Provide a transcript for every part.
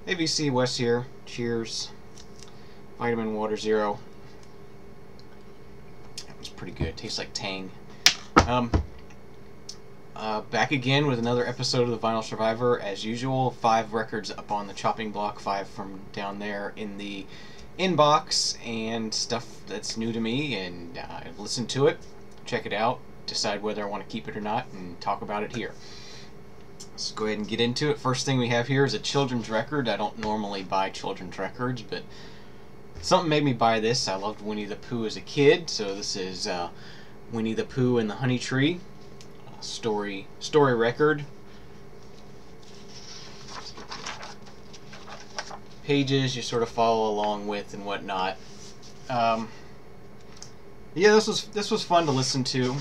ABC Wes here. Cheers. Vitamin Water Zero. That was pretty good. Tastes like Tang. Back again with another episode of the Vinyl Survivor. As usual, 5 records up on the chopping block, 5 from down there in the inbox, and stuff that's new to me, and I've listened to it, check it out, decide whether I want to keep it or not, and talk about it here. Let's go ahead and get into it. First thing we have here is a children's record. I don't normally buy children's records, but something made me buy this. I loved Winnie the Pooh as a kid, so this is Winnie the Pooh and the Honey Tree. Story record. Pages you sort of follow along with and whatnot. Yeah, this was fun to listen to.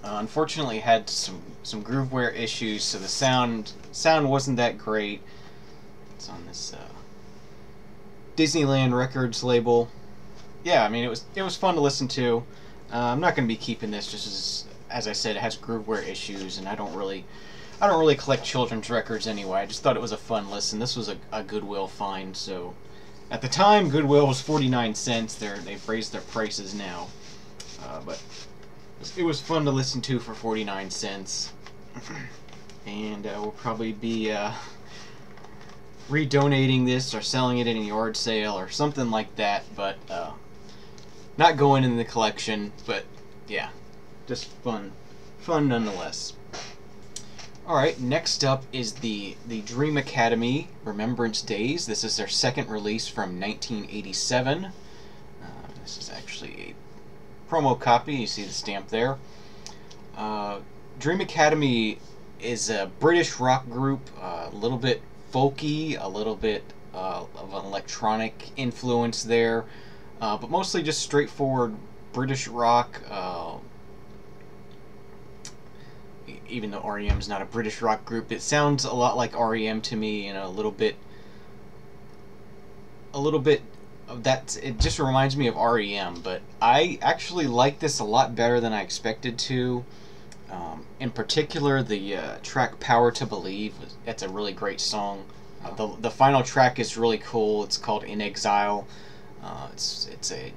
Unfortunately, it had some grooveware issues, so the sound wasn't that great. It's on this Disneyland Records label. Yeah, I mean it was fun to listen to. I'm not going to be keeping this just as I said, it has grooveware issues, and I don't really collect children's records anyway. I just thought it was a fun listen. This was a Goodwill find, so at the time Goodwill was 49 cents. They've raised their prices now, but it was fun to listen to for 49 cents. And we'll probably be redonating this or selling it in a yard sale or something like that, but not going in the collection. But yeah, just fun nonetheless. Alright, next up is the Dream Academy Remembrance Days. This is their second release from 1987. This is actually a promo copy. You see the stamp there. Dream Academy is a British rock group, a little bit folky, a little bit of an electronic influence there, but mostly just straightforward British rock. Even though REM is not a British rock group, it sounds a lot like REM to me, and a little bit of that. It just reminds me of REM, but I actually like this a lot better than I expected to. In particular, the track "Power to Believe." That's a really great song. The final track is really cool. It's called "In Exile." It's a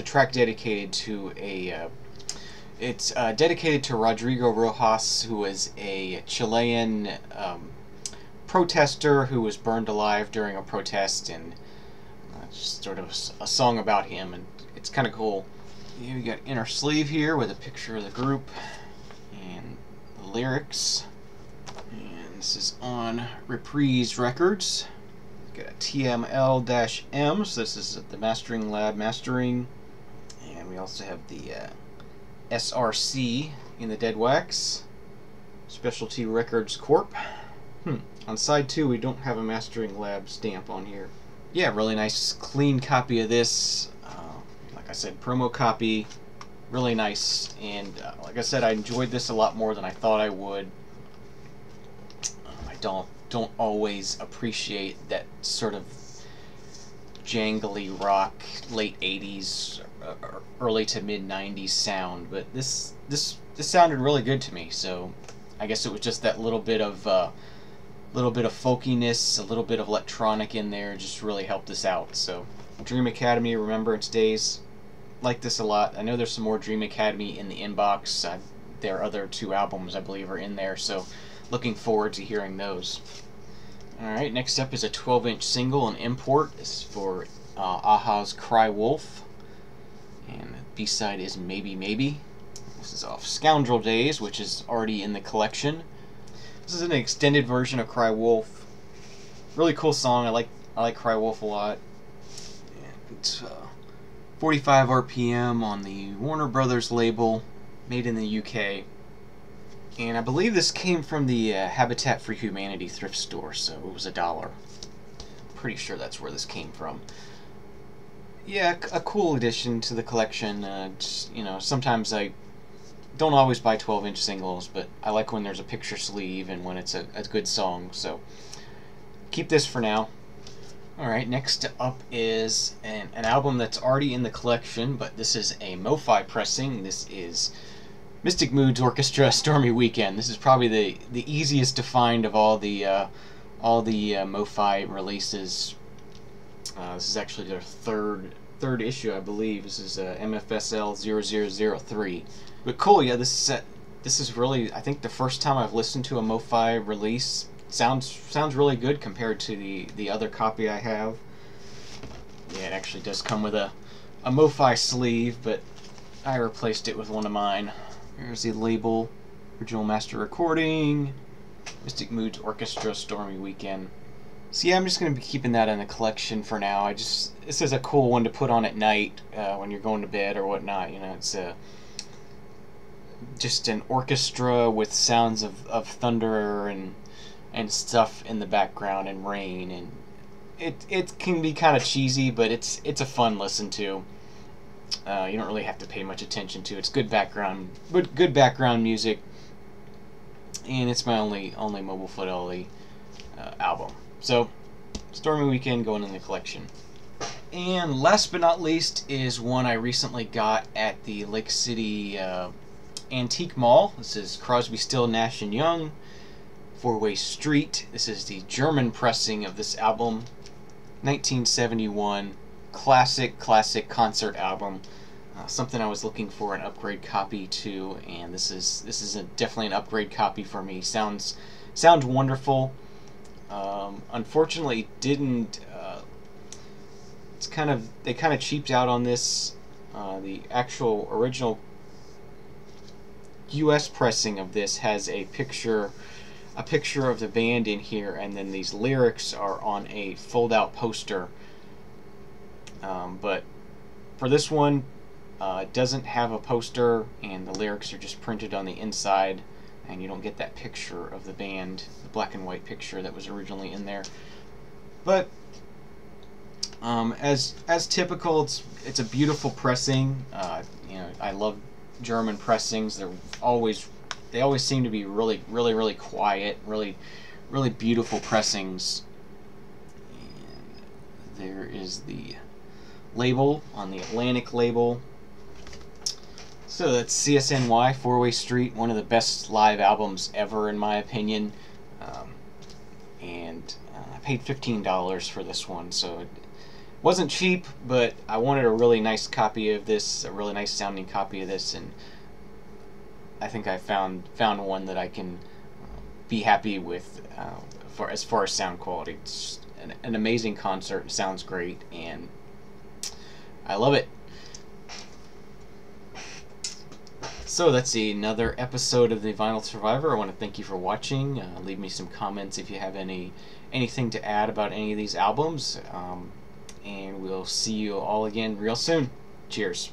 track dedicated to a. It's dedicated to Rodrigo Rojas, who was a Chilean protester who was burned alive during a protest, and just sort of a song about him, and it's kind of cool. We got inner sleeve here with a picture of the group and the lyrics, and this is on Reprise Records. We've got a TML-M, so this is at the Mastering Lab mastering, and we also have the SRC in the Dead Wax, Specialty Records Corp. On side 2 we don't have a Mastering Lab stamp on here. Yeah, really nice clean copy of this. Like I said, promo copy, really nice, and like I said, I enjoyed this a lot more than I thought I would. I don't always appreciate that sort of jangly rock, late 80s, early to mid 90s sound, but this sounded really good to me. So I guess it was just that little bit of folkiness, a little bit of electronic in there, just really helped this out. So Dream Academy Remembrance Days, like this a lot. I know there's some more Dream Academy in the inbox. Their other 2 albums, I believe, are in there, so looking forward to hearing those. Alright, next up is a 12-inch single, an import. This is for Aha's Cry Wolf, and the B-side is Maybe Maybe. This is off Scoundrel Days, which is already in the collection. This is an extended version of Cry Wolf. Really cool song. I like Cry Wolf a lot. And it's 45 RPM on the Warner Brothers label, made in the UK. And I believe this came from the Habitat for Humanity thrift store, so it was $1. Pretty sure that's where this came from. Yeah, a cool addition to the collection. Just, you know, sometimes I don't always buy 12-inch singles, but I like when there's a picture sleeve and when it's a good song, so keep this for now. Alright, next up is an album that's already in the collection, but this is a MoFi pressing. This is Mystic Moods Orchestra Stormy Weekend. This is probably the easiest to find of all the all the MoFi releases. This is actually their third issue, I believe. This is MFSL 0003. But cool, yeah. This is really, I think, the first time I've listened to a MoFi release. Sounds really good compared to the other copy I have. Yeah, it actually does come with a MoFi sleeve, but I replaced it with one of mine. Here's the label. Original master recording. Mystic Moods Orchestra, Stormy Weekend. So yeah, I'm just going to be keeping that in the collection for now. This is a cool one to put on at night when you're going to bed or whatnot. You know, it's just an orchestra with sounds of thunder and stuff in the background and rain, and it can be kind of cheesy, but it's a fun listen to. You don't really have to pay much attention to. It's good background music, and it's my only Mobile Fidelity album. So, Stormy Weekend going in the collection. And last but not least is one I recently got at the Lake City Antique Mall. This is Crosby, Still, Nash & Young, 4-Way Street. This is the German pressing of this album. 1971. Classic concert album. Something I was looking for an upgrade copy to, and this is definitely an upgrade copy for me. Sounds wonderful. Unfortunately, didn't. They kind of cheaped out on this. The actual original U.S. pressing of this has a picture of the band in here, and then these lyrics are on a fold-out poster. But for this one, it doesn't have a poster, and the lyrics are just printed on the inside, and you don't get that picture of the band, the black and white picture that was originally in there. But as typical, it's a beautiful pressing. You know, I love German pressings. They always seem to be really quiet, really beautiful pressings. And there is the label on the Atlantic label. So that's CSNY, 4-Way Street, one of the best live albums ever in my opinion. And I paid $15 for this one, so it wasn't cheap, but I wanted a really nice copy of this, a really nice sounding copy of this, and I think I found one that I can be happy with as far as sound quality. It's an amazing concert. It sounds great, and I love it. So that's another episode of the Vinyl Survivor. I want to thank you for watching. Leave me some comments if you have anything to add about any of these albums. And we'll see you all again real soon. Cheers.